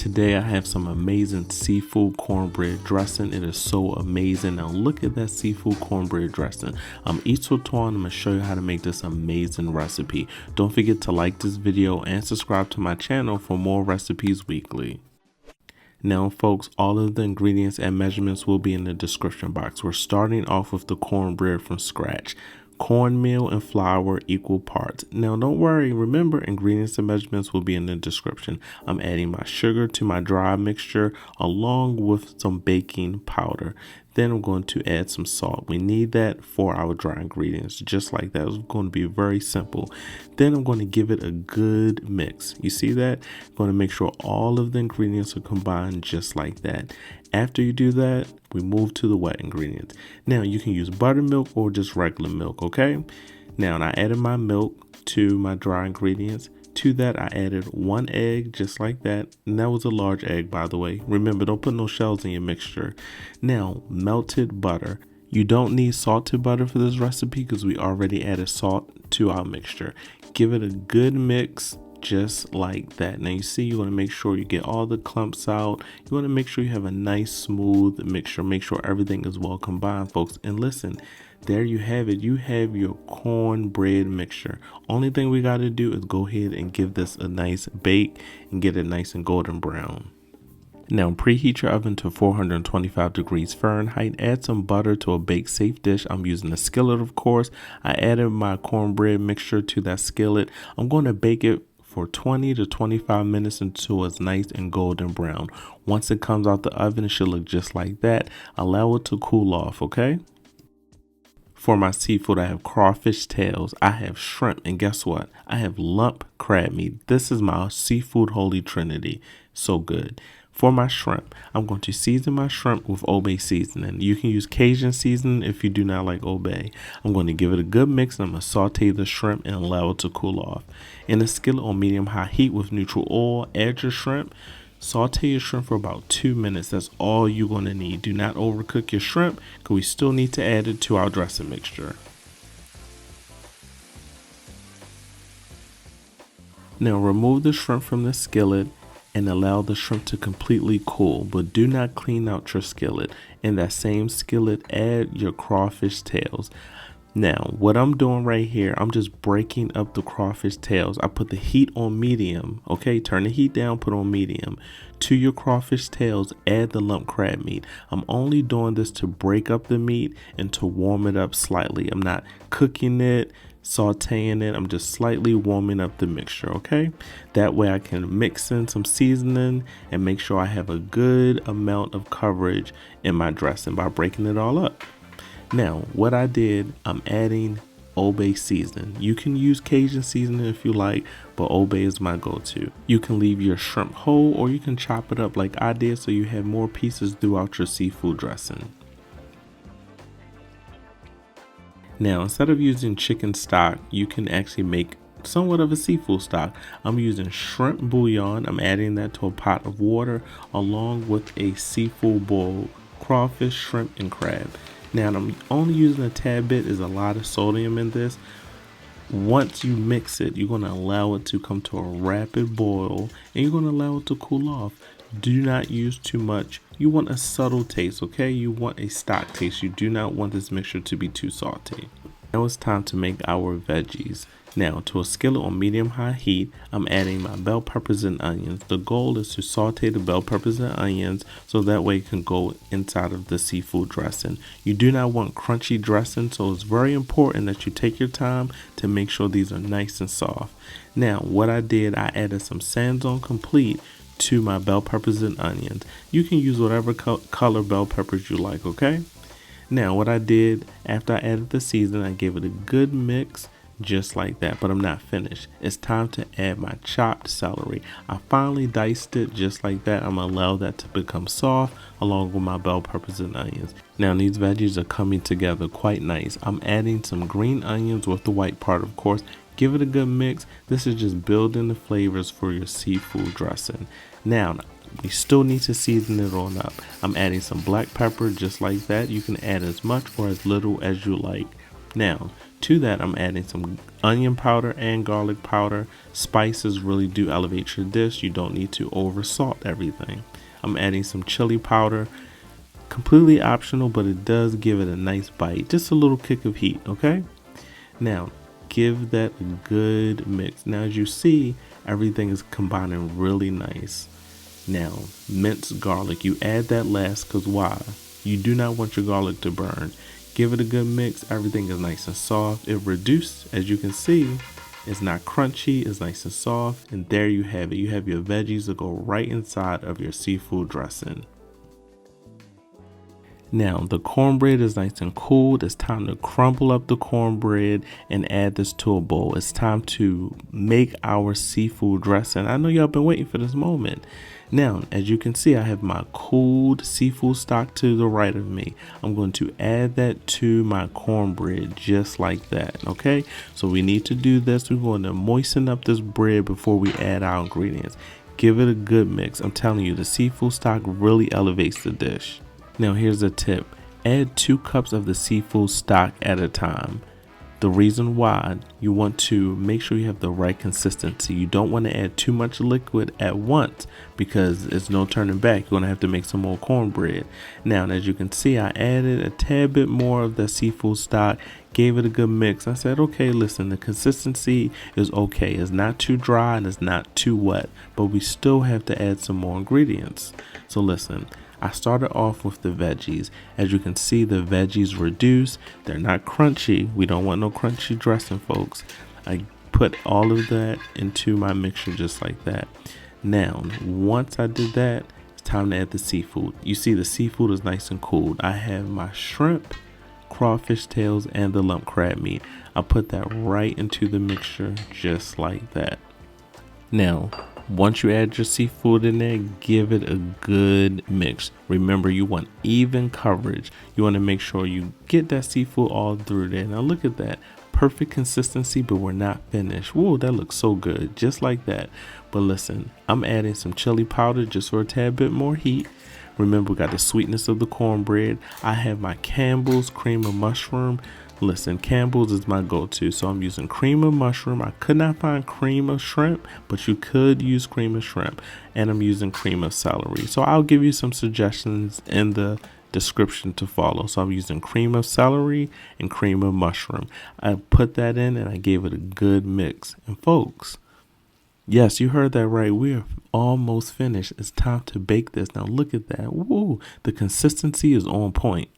Today I have some amazing seafood cornbread dressing. It is so amazing. Now look at that seafood cornbread dressing. I'm Sautéing. I'm going to show you how to make this amazing recipe. Don't forget to like this video and subscribe to my channel for more recipes weekly. Now folks, all of the ingredients and measurements will be in the description box. We're starting off with the cornbread from scratch. Cornmeal and flour equal parts. Now don't worry, remember ingredients and measurements will be in the description. I'm adding my sugar to my dry mixture along with some baking powder. Then I'm going to add some salt. We need that for our dry ingredients, just like that. It's going to be very simple. Then I'm going to give it a good mix. You see that? I'm going to make sure all of the ingredients are combined just like that. After you do that, we move to the wet ingredients. Now you can use buttermilk or just regular milk, okay? Now I added my milk to my dry ingredients. To that, I added 1 egg, just like that. And that was a large egg, by the way. Remember, don't put no shells in your mixture. Now, melted butter. You don't need salted butter for this recipe because we already added salt to our mixture. Give it a good mix, just like that. Now you see, you want to make sure you get all the clumps out. You want to make sure you have a nice smooth mixture. Make sure everything is well combined, folks. And listen, there you have it. You have your cornbread mixture. Only thing we got to do is go ahead and give this a nice bake and get it nice and golden brown. Now preheat your oven to 425 degrees Fahrenheit. Add some butter to a bake safe dish. I'm using a skillet, of course. I added my cornbread mixture to that skillet. I'm going to bake it for 20 to 25 minutes until it's nice and golden brown. Once it comes out the oven, it should look just like that. Allow it to cool off, okay? For my seafood, I have crawfish tails, I have shrimp, and guess what? I have lump crab meat. This is my seafood holy trinity. So good. For my shrimp, I'm going to season my shrimp with Old Bay seasoning. You can use Cajun seasoning if you do not like Old Bay. I'm going to give it a good mix and I'm going to saute the shrimp and allow it to cool off. In a skillet on medium-high heat with neutral oil, add your shrimp. Saute your shrimp for about 2 minutes. That's all you're going to need. Do not overcook your shrimp because we still need to add it to our dressing mixture. Now remove the shrimp from the skillet and allow the shrimp to completely cool, but do not clean out your skillet. In that same skillet, add your crawfish tails. Now, what I'm doing right here, I'm just breaking up the crawfish tails. I put the heat on medium, okay? Turn the heat down, put on medium. To your crawfish tails, add the lump crab meat. I'm only doing this to break up the meat and to warm it up slightly. I'm not cooking it, sauteing it. I'm just slightly warming up the mixture, okay? That way I can mix in some seasoning and make sure I have a good amount of coverage in my dressing by breaking it all up. Now, what I did, I'm adding Old Bay seasoning. You can use Cajun seasoning if you like, but Old Bay is my go-to. You can leave your shrimp whole or you can chop it up like I did so you have more pieces throughout your seafood dressing. Now, instead of using chicken stock, you can actually make somewhat of a seafood stock. I'm using shrimp bouillon. I'm adding that to a pot of water along with a seafood boil, crawfish, shrimp, and crab. Now, I'm only using a tad bit. There's a lot of sodium in this. Once you mix it, you're going to allow it to come to a rapid boil and you're going to allow it to cool off. Do not use too much. You want a subtle taste, okay? You want a stock taste. You do not want this mixture to be too salty. Now it's time to make our veggies. Now, to a skillet on medium-high heat, I'm adding my bell peppers and onions. The goal is to saute the bell peppers and onions so that way it can go inside of the seafood dressing. You do not want crunchy dressing, so it's very important that you take your time to make sure these are nice and soft. Now, what I did, I added some Sans Complete to my bell peppers and onions. You can use whatever color bell peppers you like, okay? Now, what I did after I added the seasoning, I gave it a good mix. Just like that, but I'm not finished. It's time to add my chopped celery. I finally diced it just like that. I'm gonna allow that to become soft along with my bell peppers and onions. Now these veggies are coming together quite nice. I'm adding some green onions with the white part, of course. Give it a good mix. This is just building the flavors for your seafood dressing. Now we still need to season it on up. I'm adding some black pepper just like that. You can add as much or as little as you like. Now, To that, I'm adding some onion powder and garlic powder. Spices really do elevate your dish. You don't need to over salt everything. I'm adding some chili powder. Completely optional, but it does give it a nice bite. Just a little kick of heat, okay? Now, give that a good mix. Now, as you see, everything is combining really nice. Now, minced garlic. You add that last because why? You do not want your garlic to burn. Give it a good mix. Everything is nice and soft. It reduced, as you can see, it's not crunchy. It's nice and soft. And there you have it. You have your veggies that go right inside of your seafood dressing. Now, the cornbread is nice and cooled. It's time to crumble up the cornbread and add this to a bowl. It's time to make our seafood dressing. I know y'all been waiting for this moment. Now, as you can see, I have my cooled seafood stock to the right of me. I'm going to add that to my cornbread just like that, okay? So we need to do this. We're going to moisten up this bread before we add our ingredients. Give it a good mix. I'm telling you, the seafood stock really elevates the dish. Now, here's a tip. Add 2 cups of the seafood stock at a time. The reason why, you want to make sure you have the right consistency. You don't want to add too much liquid at once because it's no turning back. You're going to have to make some more cornbread. Now, as you can see, I added a tad bit more of the seafood stock, gave it a good mix. I said, okay, listen, the consistency is okay. It's not too dry and it's not too wet, but we still have to add some more ingredients. So listen. I started off with the veggies. As you can see, the veggies reduced. They're not crunchy. We don't want no crunchy dressing, folks. I put all of that into my mixture just like that. Now, once I did that, it's time to add the seafood. You see, the seafood is nice and cooled. I have my shrimp, crawfish tails, and the lump crab meat. I put that right into the mixture just like that. Now, once you add your seafood in there, give it a good mix. Remember, you want even coverage. You want to make sure you get that seafood all through there. Now look at that. Perfect consistency, but we're not finished. Whoa, that looks so good. Just like that. But listen, I'm adding some chili powder just for a tad bit more heat. Remember, we got the sweetness of the cornbread. I have my Campbell's cream of mushroom. Listen, Campbell's is my go-to, so I'm using cream of mushroom. I could not find cream of shrimp, but you could use cream of shrimp, and I'm using cream of celery. So I'll give you some suggestions in the description to follow. So I'm using cream of celery and cream of mushroom. I put that in and I gave it a good mix. And folks, yes, you heard that right. We are almost finished. It's time to bake this. Now look at that. Woo, the consistency is on point.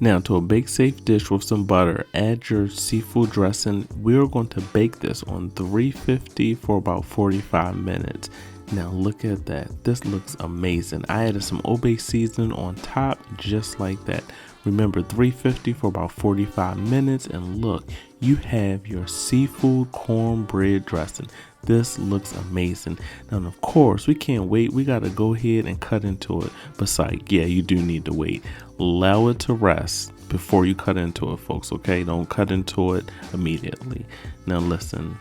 Now, to a bake safe dish with some butter, add your seafood dressing. We're going to bake this on 350 for about 45 minutes. Now look at that. This looks amazing. I added some Obey seasoning on top just like that. Remember, 350 for about 45 minutes, and look, you have your seafood cornbread dressing. This looks amazing. Now, of course, we can't wait. We got to go ahead and cut into it. Besides, yeah, you do need to wait. Allow it to rest before you cut into it, folks, okay? Don't cut into it immediately. Now, listen.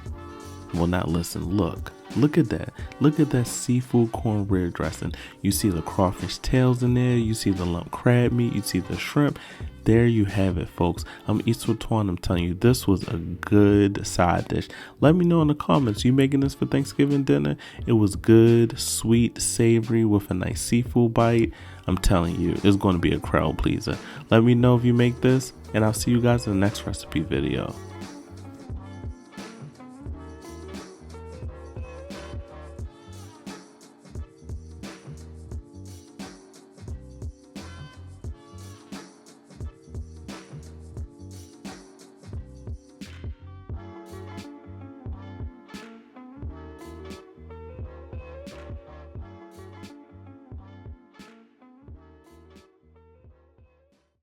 Well, not listen. Look at that. Look at that seafood cornbread dressing. You see the crawfish tails in there. You see the lump crab meat. You see the shrimp. There you have it, folks. I'm Eastwood Twan. I'm telling you, this was a good side dish. Let me know in the comments. You making this for Thanksgiving dinner? It was good, sweet, savory with a nice seafood bite. I'm telling you, it's going to be a crowd pleaser. Let me know if you make this, and I'll see you guys in the next recipe video.